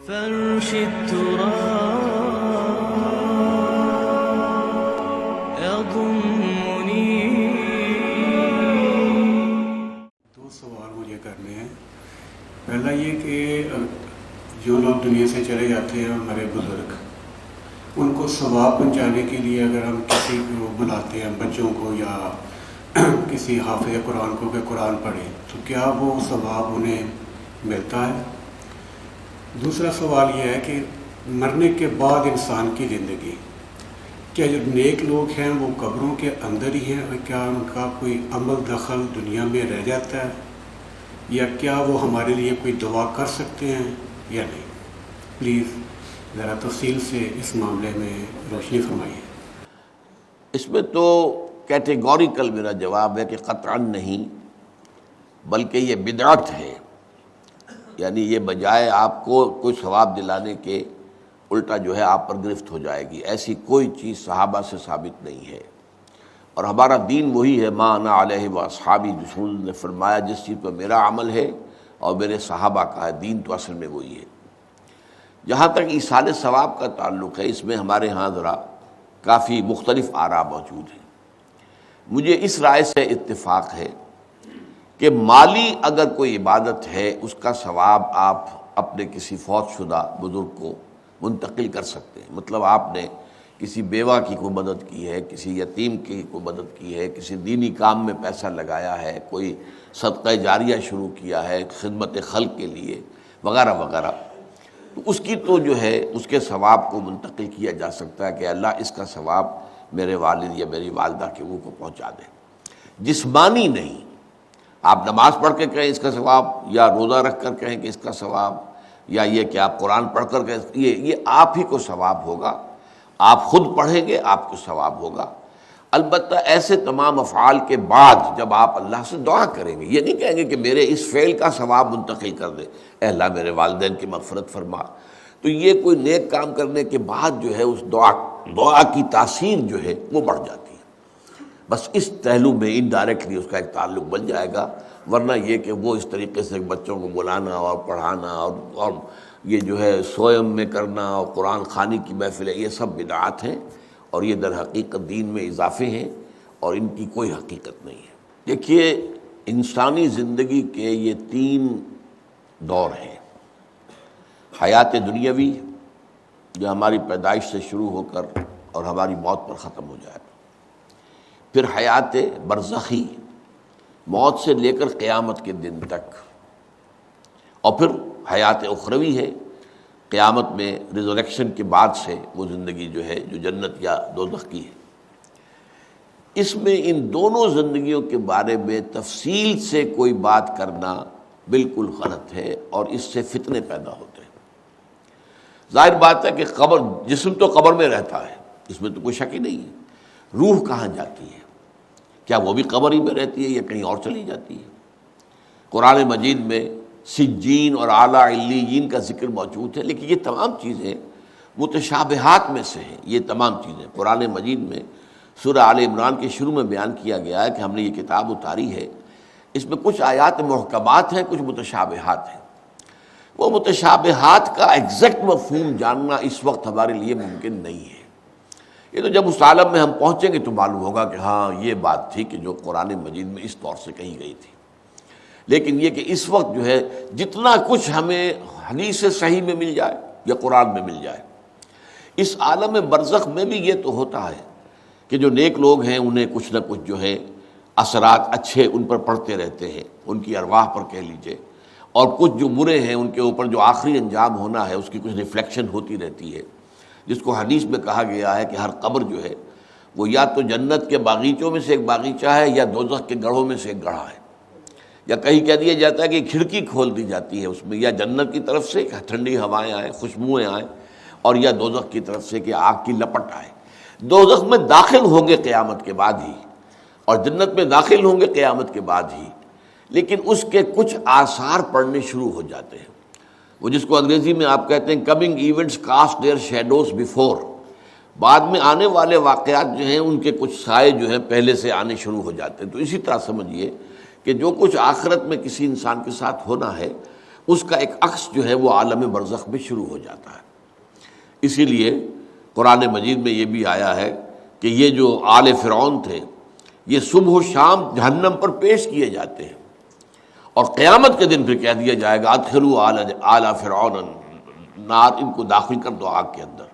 فرش التراب يضمني. دو سوال مجھے کرنے ہیں. پہلا یہ کہ جو لوگ دنیا سے چلے جاتے ہیں ہمارے بزرگ، ان کو ثواب پہنچانے کے لیے اگر ہم کسی کو بلاتے ہیں، بچوں کو یا کسی حافظ قرآن کو کہ قرآن پڑھیں، تو کیا وہ ثواب انہیں ملتا ہے؟ دوسرا سوال یہ ہے کہ مرنے کے بعد انسان کی زندگی، کیا جو نیک لوگ ہیں وہ قبروں کے اندر ہی ہیں، اور کیا ان کا کوئی عمل دخل دنیا میں رہ جاتا ہے، یا کیا وہ ہمارے لیے کوئی دعا کر سکتے ہیں یا نہیں؟ پلیز ذرا تفصیل سے اس معاملے میں روشنی فرمائیے. اس میں تو کیٹیگوریکل میرا جواب ہے کہ قطعاً نہیں، بلکہ یہ بدعت ہے. یعنی یہ بجائے آپ کو کوئی ثواب دلانے کے الٹا جو ہے آپ پر گرفت ہو جائے گی. ایسی کوئی چیز صحابہ سے ثابت نہیں ہے، اور ہمارا دین وہی ہے، ما انا علیہ واصحابی. رسول نے فرمایا جس چیز پر میرا عمل ہے اور میرے صحابہ کا ہے، دین تو اصل میں وہی ہے. جہاں تک ایصال ثواب کا تعلق ہے، اس میں ہمارے ہاں ذرا کافی مختلف آراء موجود ہیں. مجھے اس رائے سے اتفاق ہے کہ مالی اگر کوئی عبادت ہے، اس کا ثواب آپ اپنے کسی فوت شدہ بزرگ کو منتقل کر سکتے ہیں. مطلب آپ نے کسی بیوہ کی کوئی مدد کی ہے، کسی یتیم کی کوئی مدد کی ہے، کسی دینی کام میں پیسہ لگایا ہے، کوئی صدقہ جاریہ شروع کیا ہے خدمت خلق کے لیے وغیرہ وغیرہ، تو اس کی تو جو ہے اس کے ثواب کو منتقل کیا جا سکتا ہے کہ اللہ اس کا ثواب میرے والد یا میری والدہ کے روح کو پہنچا دے. جسمانی نہیں. آپ نماز پڑھ کے کہیں اس کا ثواب، یا روزہ رکھ کر کہیں کہ اس کا ثواب، یا یہ کہ آپ قرآن پڑھ کر کہیں، یہ آپ ہی کو ثواب ہوگا. آپ خود پڑھیں گے آپ کو ثواب ہوگا. البتہ ایسے تمام افعال کے بعد جب آپ اللہ سے دعا کریں گے، یہ نہیں کہیں گے کہ میرے اس فعل کا ثواب منتقل کر دے، اے اللہ میرے والدین کی مغفرت فرما. تو یہ کوئی نیک کام کرنے کے بعد جو ہے اس دعا کی تاثیر جو ہے وہ بڑھ جاتی ہے. بس اس پہلو میں انڈائریکٹلی اس کا ایک تعلق بن جائے گا. ورنہ یہ کہ وہ اس طریقے سے بچوں کو بلانا اور پڑھانا اور یہ جو ہے سوئم میں کرنا اور قرآن خوانی کی محفلیں، یہ سب بدعات ہیں، اور یہ در حقیقت دین میں اضافے ہیں، اور ان کی کوئی حقیقت نہیں ہے. دیکھیے، انسانی زندگی کے یہ 3 دور ہیں. حیات دنیاوی، جو ہماری پیدائش سے شروع ہو کر اور ہماری موت پر ختم ہو جائے. پھر حیات برزخی، موت سے لے کر قیامت کے دن تک. اور پھر حیات اخروی ہے، قیامت میں ریزوریکشن کے بعد سے وہ زندگی جو ہے جو جنت یا دوزخ کی ہے. اس میں ان دونوں زندگیوں کے بارے میں تفصیل سے کوئی بات کرنا بالکل غلط ہے، اور اس سے فتنے پیدا ہوتے ہیں. ظاہر بات ہے کہ قبر، جسم تو قبر میں رہتا ہے، اس میں تو کوئی شک ہی نہیں ہے. روح کہاں جاتی ہے؟ کیا وہ بھی قبر ہی میں رہتی ہے یا کہیں اور چلی جاتی ہے؟ قرآن مجید میں سجین اور اعلیٰ علیین کا ذکر موجود ہے، لیکن یہ تمام چیزیں متشابہات میں سے ہیں. یہ تمام چیزیں قرآن مجید میں سورہ آل عمران کے شروع میں بیان کیا گیا ہے کہ ہم نے یہ کتاب اتاری ہے. اس میں کچھ آیات محکمات ہیں، کچھ متشابہات ہیں. وہ متشابہات کا ایگزیکٹ مفہوم جاننا اس وقت ہمارے لیے ممکن نہیں ہے. یہ تو جب اس عالم میں ہم پہنچیں گے تو معلوم ہوگا کہ ہاں یہ بات تھی کہ جو قرآن مجید میں اس طور سے کہی گئی تھی. لیکن یہ کہ اس وقت جو ہے جتنا کچھ ہمیں حدیث صحیح میں مل جائے یا قرآن میں مل جائے، اس عالم برزخ میں بھی یہ تو ہوتا ہے کہ جو نیک لوگ ہیں انہیں کچھ نہ کچھ جو ہے اثرات اچھے ان پر پڑتے رہتے ہیں، ان کی ارواح پر کہہ لیجئے، اور کچھ جو برے ہیں ان کے اوپر جو آخری انجام ہونا ہے اس کی کچھ ریفلیکشن ہوتی رہتی ہے. جس کو حدیث میں کہا گیا ہے کہ ہر قبر جو ہے وہ یا تو جنت کے باغیچوں میں سے ایک باغیچہ ہے یا دوزخ کے گڑھوں میں سے ایک گڑھا ہے. یا کہیں کہہ دیا جاتا ہے کہ کھڑکی کھول دی جاتی ہے اس میں، یا جنت کی طرف سے ٹھنڈی ہوائیں آئیں، خوشبوئیں آئیں، اور یا دوزخ کی طرف سے کہ آگ کی لپٹ آئے. دوزخ میں داخل ہوں گے قیامت کے بعد ہی، اور جنت میں داخل ہوں گے قیامت کے بعد ہی، لیکن اس کے کچھ آثار پڑنے شروع ہو جاتے ہیں. وہ جس کو انگریزی میں آپ کہتے ہیں coming events cast their shadows before. بعد میں آنے والے واقعات جو ہیں ان کے کچھ سائے جو ہیں پہلے سے آنے شروع ہو جاتے ہیں. تو اسی طرح سمجھیے کہ جو کچھ آخرت میں کسی انسان کے ساتھ ہونا ہے اس کا ایک عکس جو ہے وہ عالم برزخ میں شروع ہو جاتا ہے۔ اسی لیے قرآن مجید میں یہ بھی آیا ہے کہ یہ جو آل فرعون تھے یہ صبح و شام جہنم پر پیش کیے جاتے ہیں، اور قیامت کے دن پھر کہہ دیا جائے گا ادخلوا آل فرعون النار، ان کو داخل کر دو آگ کے اندر۔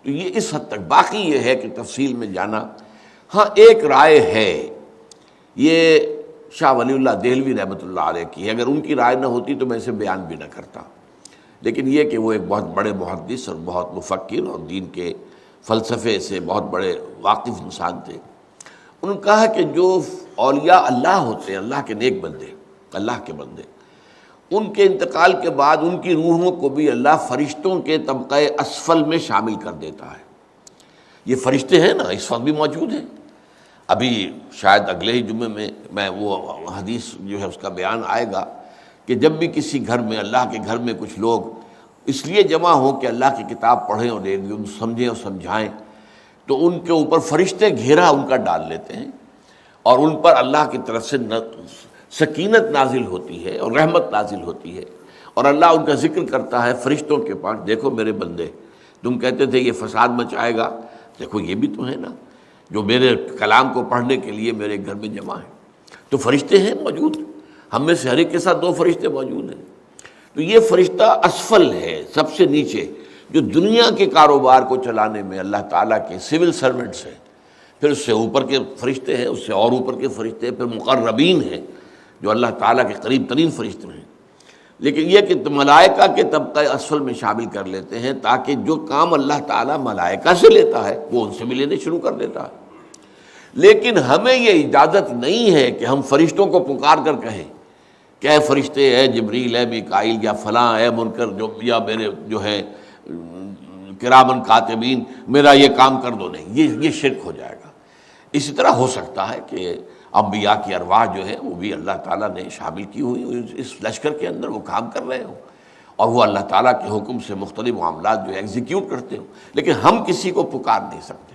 تو یہ اس حد تک، باقی یہ ہے کہ تفصیل میں جانا، ہاں ایک رائے ہے، یہ شاہ ولی اللہ دہلوی رحمۃ اللہ علیہ کی ہے، اگر ان کی رائے نہ ہوتی تو میں اسے بیان بھی نہ کرتا، لیکن یہ کہ وہ ایک بہت بڑے محدث اور بہت مفکر اور دین کے فلسفے سے بہت بڑے واقف انسان تھے۔ انہوں نے کہا کہ جو اولیاء اللہ ہوتے ہیں، اللہ کے نیک بندے، اللہ کے بندے، ان کے انتقال کے بعد ان کی روحوں کو بھی اللہ فرشتوں کے طبقہ اسفل میں شامل کر دیتا ہے۔ یہ فرشتے ہیں نا، اس وقت بھی موجود ہیں۔ ابھی شاید اگلے ہی جمعے میں وہ حدیث جو ہے اس کا بیان آئے گا کہ جب بھی کسی گھر میں، اللہ کے گھر میں کچھ لوگ اس لیے جمع ہوں کہ اللہ کی کتاب پڑھیں اور سمجھیں اور سمجھائیں، تو ان کے اوپر فرشتے گھیرا ان کا ڈال لیتے ہیں، اور ان پر اللہ کی طرف سے سکینت نازل ہوتی ہے اور رحمت نازل ہوتی ہے، اور اللہ ان کا ذکر کرتا ہے فرشتوں کے پاس، دیکھو میرے بندے، تم کہتے تھے یہ فساد مچائے گا، دیکھو یہ بھی تو ہے نا جو میرے کلام کو پڑھنے کے لیے میرے گھر میں جمع ہیں۔ تو فرشتے ہیں موجود، ہم میں سے ہر ایک کے ساتھ 2 فرشتے موجود ہیں۔ تو یہ فرشتہ اسفل ہے، سب سے نیچے، جو دنیا کے کاروبار کو چلانے میں اللہ تعالیٰ کے سول سرونٹس ہیں، پھر اس سے اوپر کے فرشتے ہیں، اس سے اور اوپر کے فرشتے ہیں، پھر مقربین ہیں جو اللہ تعالیٰ کے قریب ترین فرشتے ہیں۔ لیکن یہ کہ ملائکہ کے طبقہ اسفل میں شامل کر لیتے ہیں تاکہ جو کام اللہ تعالیٰ ملائکہ سے لیتا ہے وہ ان سے بھی لینے شروع کر دیتا ہے۔ لیکن ہمیں یہ اجازت نہیں ہے کہ ہم فرشتوں کو پکار کر کہیں کہ اے فرشتے، اے جبریل، اے میکائیل، یا فلاں، اے منکر، جو یا میرے جو ہے کرامن کاتبین، میرا یہ کام کر دو۔ نہیں، یہ شرک ہو جائے گا۔ اسی طرح ہو سکتا ہے کہ انبیاء کی ارواح جو ہے وہ بھی اللہ تعالیٰ نے شامل کی ہوئی اس لشکر کے اندر، وہ کام کر رہے ہوں اور وہ اللہ تعالیٰ کے حکم سے مختلف معاملات جو ایگزیکیوٹ کرتے ہوں، لیکن ہم کسی کو پکار نہیں سکتے۔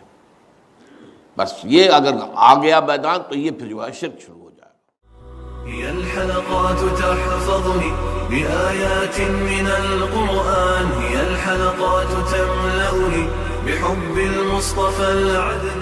بس یہ اگر آ گیا میدان تو یہ پھر جو ہے شرک شروع ہو جائے گا۔ هي الحلقات تحفظني بآيات من القرآن، هي الحلقات تملأني بحب المصطفى العدنان.